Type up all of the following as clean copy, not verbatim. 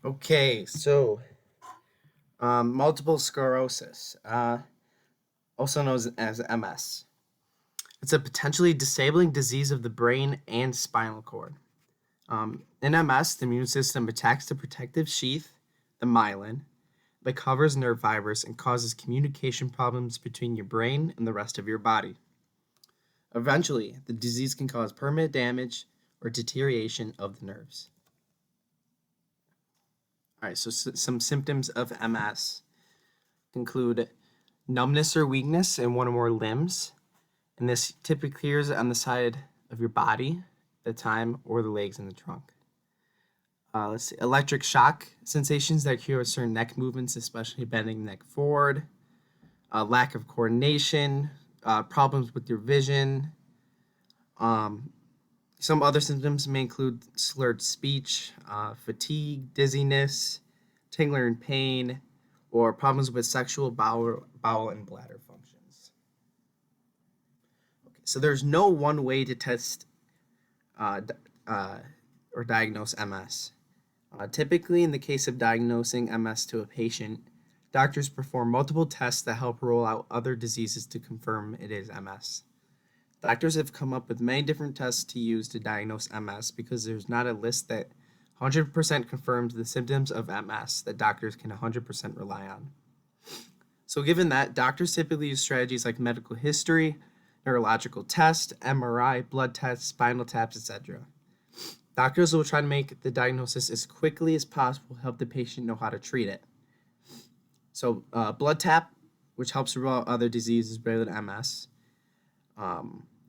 Okay, so multiple sclerosis, also known as MS. It's a potentially disabling disease of the brain and spinal cord. In MS, the immune system attacks the protective sheath, the myelin, that covers nerve fibers and causes communication problems between your brain and the rest of your body. Eventually, the disease can cause permanent damage or deterioration of the nerves. All right, so some symptoms of MS include numbness or weakness in one or more limbs, and this typically appears on the side of your body at the time or the legs and the trunk. Let's see, electric shock sensations that occur with certain neck movements, especially bending the neck forward, lack of coordination, problems with your vision. Um, some other symptoms may include slurred speech, fatigue, dizziness, tingling and pain, or problems with sexual bowel and bladder functions. Okay, so there's no one way to test or diagnose MS. Typically, in the case of diagnosing MS to a patient, doctors perform multiple tests that help rule out other diseases to confirm it is MS. Doctors have come up with many different tests to use to diagnose MS because there's not a list that 100% confirms the symptoms of MS that doctors can 100% rely on. So, given that, doctors typically use strategies like medical history, neurological tests, MRI, blood tests, spinal taps, etc. Doctors will try to make the diagnosis as quickly as possible to help the patient know how to treat it. So, blood tap, which helps rule out other diseases better than MS.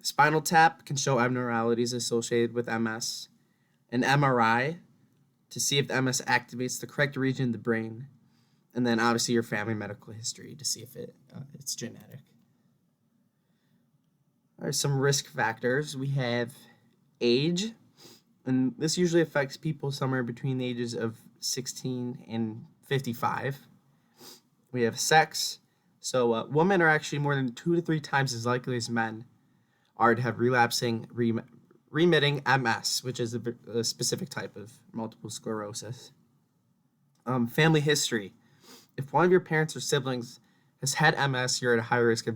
Spinal tap can show abnormalities associated with MS. An MRI to see if the MS activates the correct region of the brain. And then obviously your family medical history to see if it's genetic. There are some risk factors. We have age, and this usually affects people somewhere between the ages of 16 and 55. We have sex. So women are actually more than 2 to 3 times as likely as men are to have relapsing, remitting MS, which is a specific type of multiple sclerosis. Family history. If one of your parents or siblings has had MS, you're at a high risk of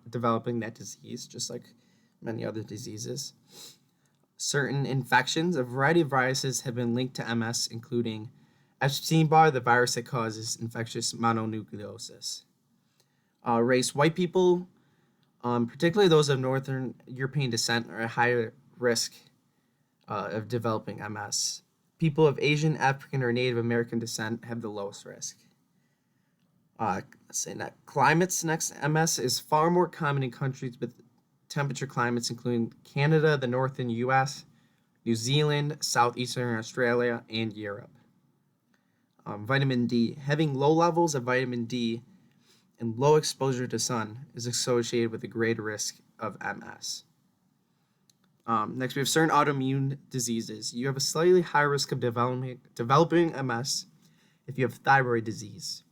developing that disease, just like many other diseases. Certain infections, a variety of viruses have been linked to MS, including Epstein-Barr, the virus that causes infectious mononucleosis. Race, white people, particularly those of Northern European descent, are at higher risk of developing MS. People of Asian, African, or Native American descent have the lowest risk. Let's say that climates next to MS is far more common in countries with temperature climates, including Canada, the northern U.S., New Zealand, southeastern Australia, and Europe. Vitamin D. Having low levels of vitamin D and low exposure to sun is associated with a greater risk of MS. Next, we have certain autoimmune diseases. You have a slightly higher risk of developing MS if you have thyroid disease,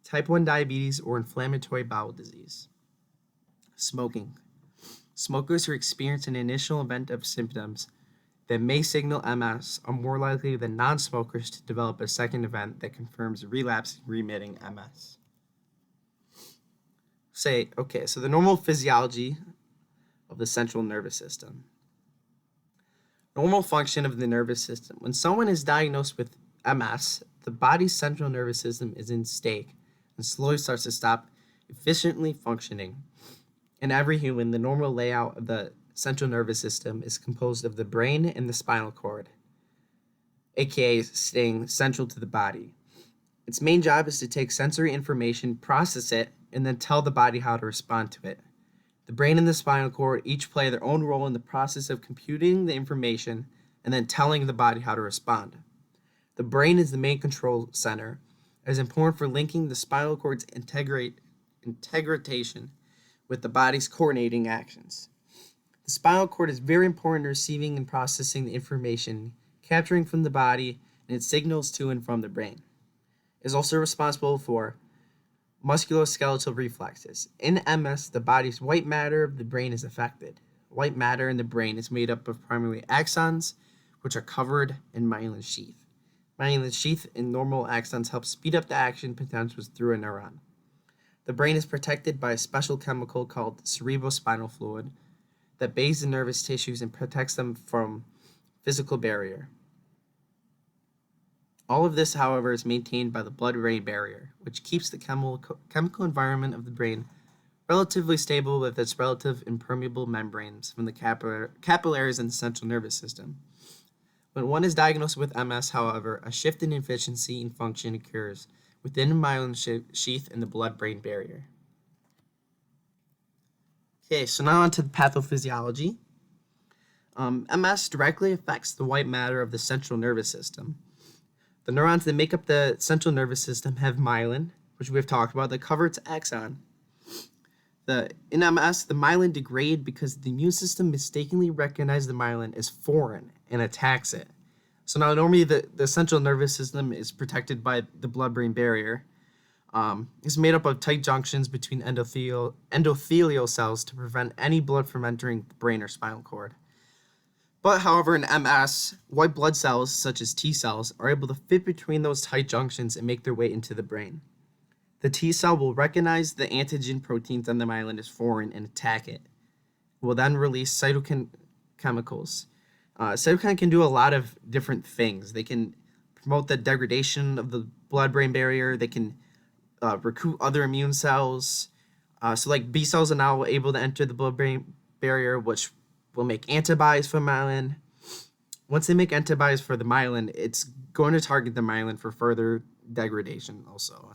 type 1 diabetes, or inflammatory bowel disease. Smoking. Smokers who experience an initial event of symptoms that may signal MS are more likely than non-smokers to develop a second event that confirms relapse-remitting MS. So the normal physiology of the central nervous system. Normal function of the nervous system. When someone is diagnosed with MS, the body's central nervous system is in stake and slowly starts to stop efficiently functioning. In every human, the normal layout of the central nervous system is composed of the brain and the spinal cord, aka staying central to the body. Its main job is to take sensory information, process it, and then tell the body how to respond to it. The brain and the spinal cord each play their own role in the process of computing the information and then telling the body how to respond. The brain is the main control center. It is important for linking the spinal cord's integration with the body's coordinating actions. The spinal cord is very important in receiving and processing the information, capturing from the body, and its signals to and from the brain. It is also responsible for musculoskeletal reflexes. In MS, the body's white matter of the brain is affected. White matter in the brain is made up of primarily axons, which are covered in myelin sheath. Finding the sheath in normal axons helps speed up the action potentials through a neuron. The brain is protected by a special chemical called cerebrospinal fluid that bathes the nervous tissues and protects them from physical barrier. All of this, however, is maintained by the blood-brain barrier, which keeps the chemical environment of the brain relatively stable with its relative impermeable membranes from the capillaries in the central nervous system. When one is diagnosed with MS, however, a shift in efficiency and function occurs within the myelin sheath and the blood-brain barrier. Okay, so now on to the pathophysiology. MS directly affects the white matter of the central nervous system. The neurons that make up the central nervous system have myelin, which we've talked about, that cover its axon. In MS, the myelin degrade because the immune system mistakenly recognizes the myelin as foreign and attacks it. So now normally the central nervous system is protected by the blood-brain barrier. It's made up of tight junctions between endothelial cells to prevent any blood from entering the brain or spinal cord. But however, in MS, white blood cells, such as T cells, are able to fit between those tight junctions and make their way into the brain. The T cell will recognize the antigen proteins on the myelin as foreign and attack it. It will then release cytokine chemicals. Cytokine can do a lot of different things. They can promote the degradation of the blood-brain barrier. They can recruit other immune cells. So like B cells are now able to enter the blood-brain barrier, which will make antibodies for myelin. Once they make antibodies for the myelin, it's going to target the myelin for further degradation also.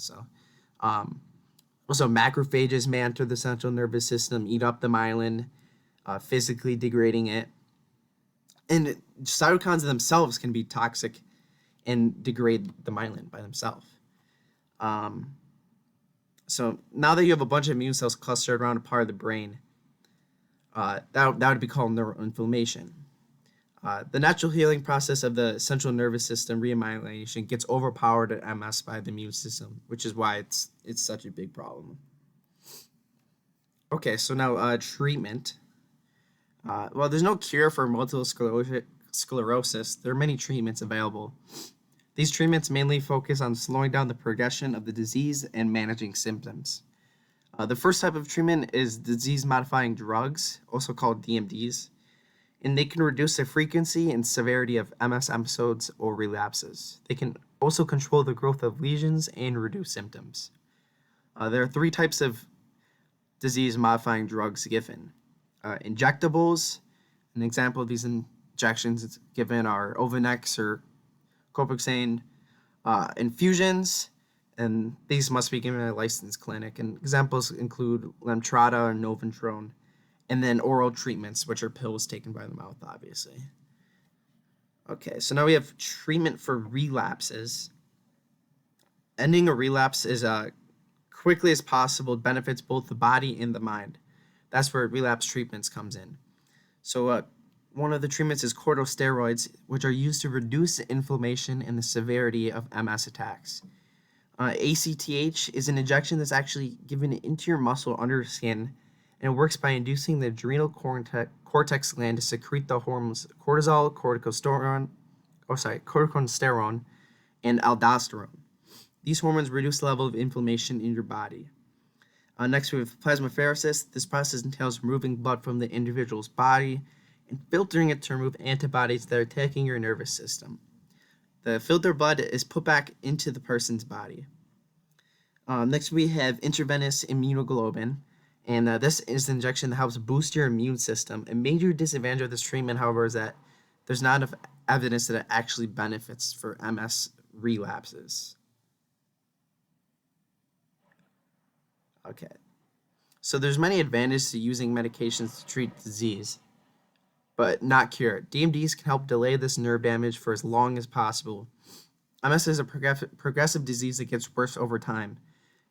Also, macrophages may enter the central nervous system, eat up the myelin, physically degrading it. And cytokines themselves can be toxic and degrade the myelin by themselves. So now that you have a bunch of immune cells clustered around a part of the brain, that would be called neuroinflammation. The natural healing process of the central nervous system remyelination gets overpowered at MS by the immune system, which is why it's such a big problem. Okay, so now treatment. Well, there's no cure for multiple sclerosis. There are many treatments available. These treatments mainly focus on slowing down the progression of the disease and managing symptoms. The first type of treatment is disease-modifying drugs, also called DMDs, and they can reduce the frequency and severity of MS episodes or relapses. They can also control the growth of lesions and reduce symptoms. There are three types of disease-modifying drugs given. Injectables, an example of these injections given are Ovanex or Copaxone. Infusions, and these must be given at a licensed clinic. And examples include Lemtrada or Noventrone, and then oral treatments, which are pills taken by the mouth, obviously. Okay, so now we have treatment for relapses. Ending a relapse as quickly as possible benefits both the body and the mind. That's where relapse treatments comes in. So one of the treatments is corticosteroids, which are used to reduce the inflammation and the severity of MS attacks. ACTH is an injection that's actually given into your muscle under the skin, and it works by inducing the adrenal cortex gland to secrete the hormones cortisol, corticosterone, and aldosterone. These hormones reduce the level of inflammation in your body. Next, we have plasmapheresis. This process entails removing blood from the individual's body and filtering it to remove antibodies that are attacking your nervous system. The filtered blood is put back into the person's body. Next, we have intravenous immunoglobulin, and this is an injection that helps boost your immune system. A major disadvantage of this treatment, however, is that there's not enough evidence that it actually benefits for MS relapses. Okay, so there's many advantages to using medications to treat disease, but not cure it. DMDs can help delay this nerve damage for as long as possible. MS is a progressive disease that gets worse over time.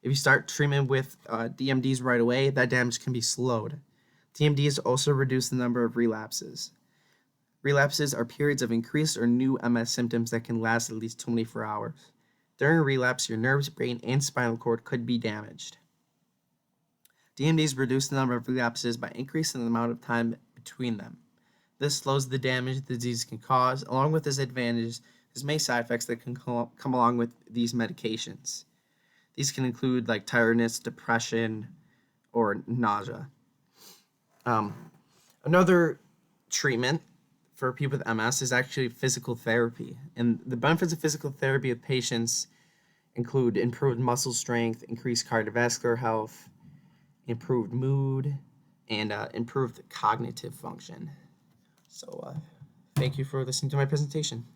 If you start treatment with DMDs right away, that damage can be slowed. DMDs also reduce the number of relapses. Relapses are periods of increased or new MS symptoms that can last at least 24 hours. During a relapse, your nerves, brain, and spinal cord could be damaged. DMDs reduce the number of relapses by increasing the amount of time between them. This slows the damage the disease can cause. Along with this advantage, There's many side effects that can come along with these medications. These can include like tiredness, depression, or nausea. Um, Another treatment for people with MS is actually physical therapy. And the benefits of physical therapy with patients include improved muscle strength, increased cardiovascular health, improved mood, and improved cognitive function. So, thank you for listening to my presentation.